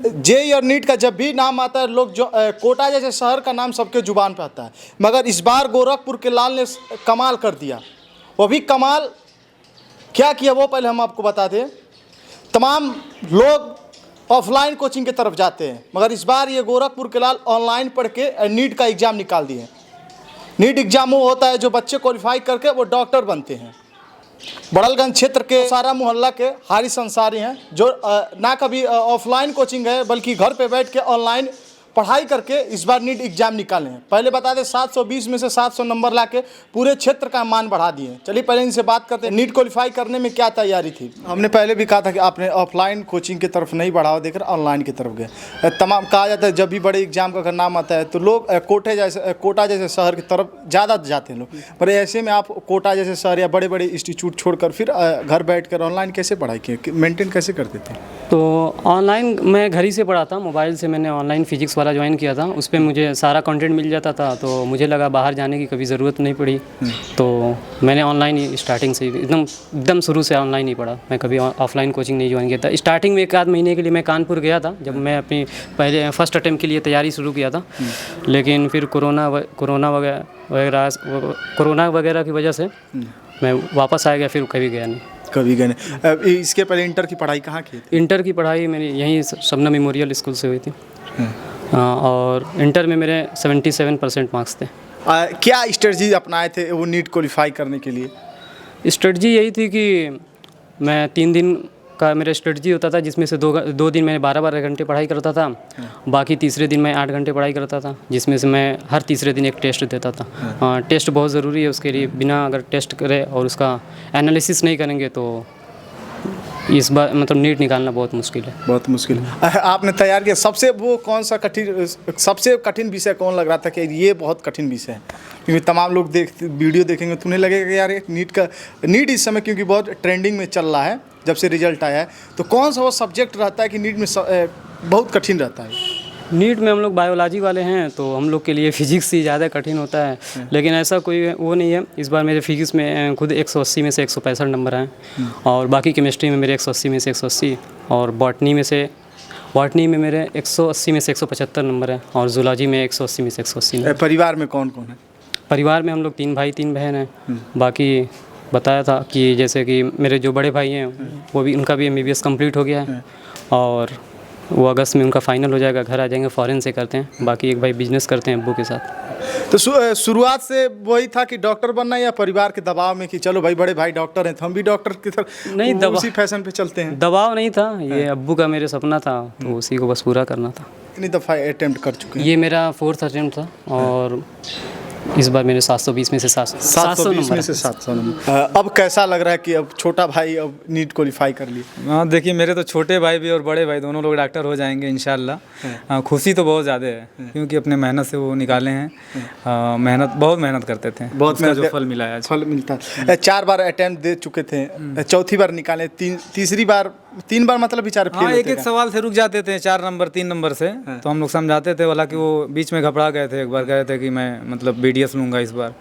JEE और NEET का जब भी नाम आता है लोग जो कोटा जैसे शहर का नाम सबके जुबान पे आता है, मगर इस बार गोरखपुर के लाल ने कमाल कर दिया। वो भी कमाल क्या किया वो पहले हम आपको बता दें। तमाम लोग ऑफलाइन कोचिंग की तरफ जाते हैं, मगर इस बार ये गोरखपुर के लाल ऑनलाइन पढ़ के नीट का एग्ज़ाम निकाल दिए। नीट एग्ज़ाम वो होता है जो बच्चे क्वालिफाई करके वो डॉक्टर बनते हैं। बड़लगंज क्षेत्र के सारा मोहल्ला के हारिस अंसारी हैं जो ना कभी ऑफलाइन कोचिंग है बल्कि घर पे बैठ के ऑनलाइन पढ़ाई करके इस बार नीट एग्ज़ाम निकाले हैं। पहले बता दें 720 में से 700 नंबर लाके पूरे क्षेत्र का मान बढ़ा दिए। चलिए पहले इनसे बात करते हैं, नीट क्वालिफाई करने में क्या तैयारी थी। हमने पहले भी कहा था कि आपने ऑफलाइन कोचिंग की तरफ नहीं बढ़ावा देकर ऑनलाइन की तरफ गए। तमाम कहा जाता है जब भी बड़े एग्जाम का अगर नाम आता है तो लोग कोटा जैसे शहर की तरफ ज़्यादा जाते हैं लोग, पर ऐसे में आप कोटा जैसे शहर या बड़े बड़े इंस्टीट्यूट छोड़कर फिर घर बैठ कर ऑनलाइन कैसे पढ़ाई किए, मेंटेन कैसे करते थे? तो ऑनलाइन मैं घर ही से पढ़ा था, मोबाइल से मैंने ऑनलाइन फिजिक्स वाला ज्वाइन किया था। उस पर मुझे सारा कंटेंट मिल जाता था, तो मुझे लगा बाहर जाने की कभी ज़रूरत नहीं पड़ी। तो मैंने ऑनलाइन ही स्टार्टिंग से एकदम शुरू से ऑनलाइन ही पढ़ा। मैं कभी ऑफलाइन कोचिंग नहीं ज्वाइन किया था। स्टार्टिंग में 1 आध महीने के लिए मैं कानपुर गया था जब मैं अपनी पहले फर्स्ट अटेम्प्ट के लिए तैयारी शुरू किया था, लेकिन फिर कोरोना वगैरह की वजह से मैं वापस आ गया, फिर कभी गया नहीं। कभी गए नहीं। इसके पहले इंटर की पढ़ाई कहाँ की थी? इंटर की पढ़ाई मेरी यहीं शबनम मेमोरियल स्कूल से हुई थी। और इंटर में मेरे 77% मार्क्स थे। क्या स्ट्रेटजी अपनाए थे वो नीट क्वालिफाई करने के लिए? स्ट्रेटजी यही थी कि मैं 3 दिन का मेरा स्ट्रेटजी होता था, जिसमें से 2 दिन मैं 12-12 घंटे पढ़ाई करता था, बाकी तीसरे दिन मैं 8 घंटे पढ़ाई करता था, जिसमें से मैं हर तीसरे दिन एक टेस्ट देता था। टेस्ट बहुत ज़रूरी है उसके लिए, बिना अगर टेस्ट करें और उसका एनालिसिस नहीं करेंगे तो इस बार मतलब नीट निकालना बहुत मुश्किल है। बहुत मुश्किल है। आपने तैयार किया, सबसे सबसे कठिन विषय कौन लग रहा था कि ये बहुत कठिन विषय है? क्योंकि तमाम लोग वीडियो देखेंगे तो उन्हें लगेगा कि यार नीट इस समय क्योंकि बहुत ट्रेंडिंग में चल रहा है जब से रिजल्ट आया है, तो कौन सा वो सब्जेक्ट रहता है कि नीट में बहुत कठिन रहता है? नीट में हम लोग बायोलॉजी वाले हैं तो हम लोग के लिए फिजिक्स ही ज़्यादा कठिन होता है, लेकिन ऐसा कोई वो नहीं है। इस बार मेरे फिजिक्स में खुद 180 में से 165 नंबर आए, और बाकी केमिस्ट्री में मेरे 180 में से 180, और बॉटनी में मेरे 180 में से 175 नंबर है, और जूलॉजी में 180 में से 180। परिवार में कौन कौन है? परिवार में हम लोग 3 भाई 3 बहन हैं। बाकी बताया था कि जैसे कि मेरे जो बड़े भाई हैं वो भी, उनका भी MBBS कंप्लीट हो गया है, और वो अगस्त में उनका फाइनल हो जाएगा, घर आ जाएंगे, फॉरेन से करते हैं। बाकी एक भाई बिजनेस करते हैं अब्बू के साथ। तो शुरुआत से वही था कि डॉक्टर बनना, या परिवार के दबाव में कि चलो भाई बड़े भाई डॉक्टर हैं तो हम भी डॉक्टर की तरफ नहीं, उसी फैशन पे चलते हैं? दबाव नहीं था, ये अब्बू का मेरे सपना था, तो उसी को बस पूरा करना था। कितनी दफ़ा अटेम्प्ट कर चुके हैं? ये मेरा 4th अटेम्प्ट था, और इस बार मेरे 720 में से 700 में से 700 नंबर। अब कैसा लग रहा है कि अब छोटा भाई अब नीट क्वालिफाई कर लिया? हाँ देखिए, मेरे तो छोटे भाई भी और बड़े भाई दोनों लोग डॉक्टर हो जाएंगे इंशाल्लाह। खुशी तो बहुत ज़्यादा है क्योंकि अपने मेहनत से वो निकाले हैं। बहुत मेहनत करते थे, बहुत जो फल मिला है, फल मिलता है। 4 बार अटेम्प्ट दे चुके थे, चौथी बार निकाले, तीसरी बार 3 बार मतलब बेचारे फेल होते। एक सवाल से रुक जाते थे 4 नंबर 3 नंबर से, तो हम लोग समझाते थे, हालांकि वो बीच में घबरा गए थे। एक बार कहे थे कि मैं मतलब BDS लूँगा इस बार,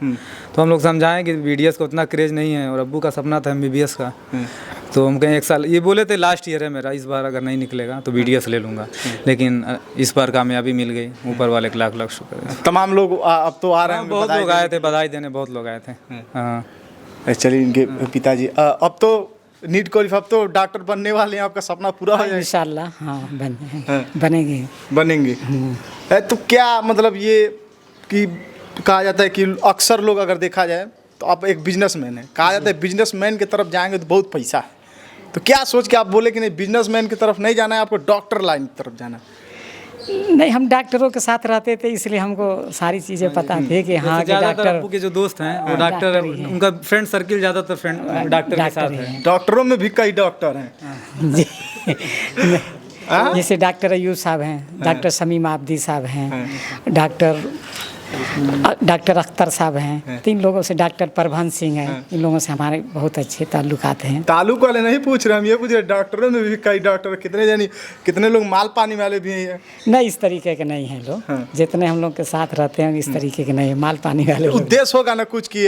तो हम लोग समझाएं कि BDS को उतना क्रेज नहीं है, और अब्बू का सपना था MBBS का। तो हम कहीं 1 साल ये बोले थे, लास्ट ईयर है मेरा, इस बार अगर नहीं निकलेगा तो BDS ले लूँगा, लेकिन इस बार कामयाबी मिल गई, ऊपर वाले के लाख लाख शुक्र है। तमाम लोग अब तो आ रहे हैं, बहुत लोग आए थे बधाई देने, बहुत लोग आए थे। हाँ चलिए, इनके पिताजी अब तो नीट क्वालिफाई, अब तो डॉक्टर बनने वाले हैं, आपका सपना पूरा हो जाएगा इंशाल्लाह। हाँ बनेंगे। तो क्या मतलब ये कि कहा जाता है कि अक्सर लोग अगर देखा जाए तो आप एक बिजनेसमैन है, कहा जाता है बिजनेसमैन की तरफ जाएंगे तो बहुत पैसा है, तो क्या सोच के आप बोले कि नहीं बिजनेसमैन की तरफ नहीं जाना है, आपको डॉक्टर लाइन की तरफ जाना है? नहीं, हम डॉक्टरों के साथ रहते थे इसलिए हमको सारी चीज़ें पता थी कि हाँ ज़्यादातर अब्बू के जो दोस्त हैं वो डॉक्टर हैं, उनका फ्रेंड सर्किल ज़्यादातर फ्रेंड डॉक्टर के साथ है। डॉक्टरों में भी कई डॉक्टर हैं जी। जैसे डॉक्टर अयूब साहब हैं, डॉक्टर शमीम आबदी साहब हैं, डॉक्टर डॉक्टर अख्तर साहब हैं, 3 लोगों से, डॉक्टर प्रभान सिंह हैं, इन लोगों से हमारे बहुत अच्छे ताल्लुकात हैं। ताल्लुक वाले नहीं पूछ रहे, हम ये पूछ रहे डॉक्टरों में भी कई डॉक्टर कितने जानी कितने लोग माल पानी वाले भी हैं। नहीं, इस तरीके के नहीं हैं लोग, जितने हम लोग के साथ रहते हैं इस तरीके के नहीं है, माल पानी वाले लोग। उद्देश्य होगा ना कुछ कि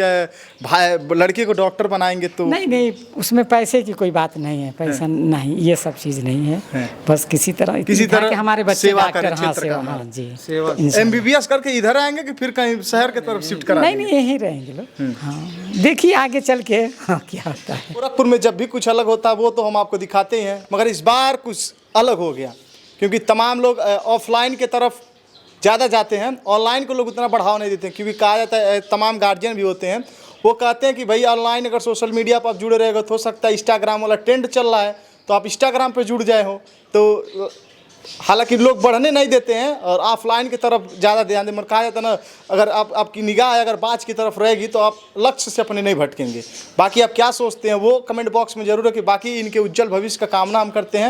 भाई लड़के को डॉक्टर बनाएंगे तो नहीं नहीं, उसमें पैसे की कोई बात नहीं है, पैसा नहीं, ये सब चीज़ नहीं है। बस किसी तरह कि हमारे बच्चे सेवा डॉक्टर, करें, हाँ क्षेत्र सेवा, का। हाँ जी। MBBS करके इधर आएंगे कि फिर कहीं शहर की तरफ शिफ्ट करा नहीं देंगे? नहीं, यहीं रहेंगे लोग। हाँ, देखिए आगे चल के हाँ क्या होता है। गोरखपुर में जब भी कुछ अलग होता है वो तो हम आपको दिखाते ही हैं, मगर इस बार कुछ अलग हो गया क्योंकि तमाम लोग ऑफलाइन के तरफ ज़्यादा जाते हैं, ऑनलाइन को लोग उतना बढ़ावा नहीं देते हैं। क्योंकि कहा जाता है तमाम गार्जियन भी होते हैं, वो कहते हैं कि भाई ऑनलाइन अगर सोशल मीडिया पर आप जुड़े रहेगा तो हो सकता है इंस्टाग्राम वाला ट्रेंड चल रहा है तो आप इंस्टाग्राम पे जुड़ जाए हो। तो हालांकि लोग बढ़ने नहीं देते हैं और ऑफलाइन की तरफ ज़्यादा ध्यान दें। मगर कहा जाता है ना, अगर आपकी निगाह अगर बाज की तरफ रहेगी तो आप लक्ष्य से अपने नहीं भटकेंगे। बाकी आप क्या सोचते हैं वो कमेंट बॉक्स में जरूर है कि बाकी इनके उज्जवल भविष्य का कामना हम करते हैं।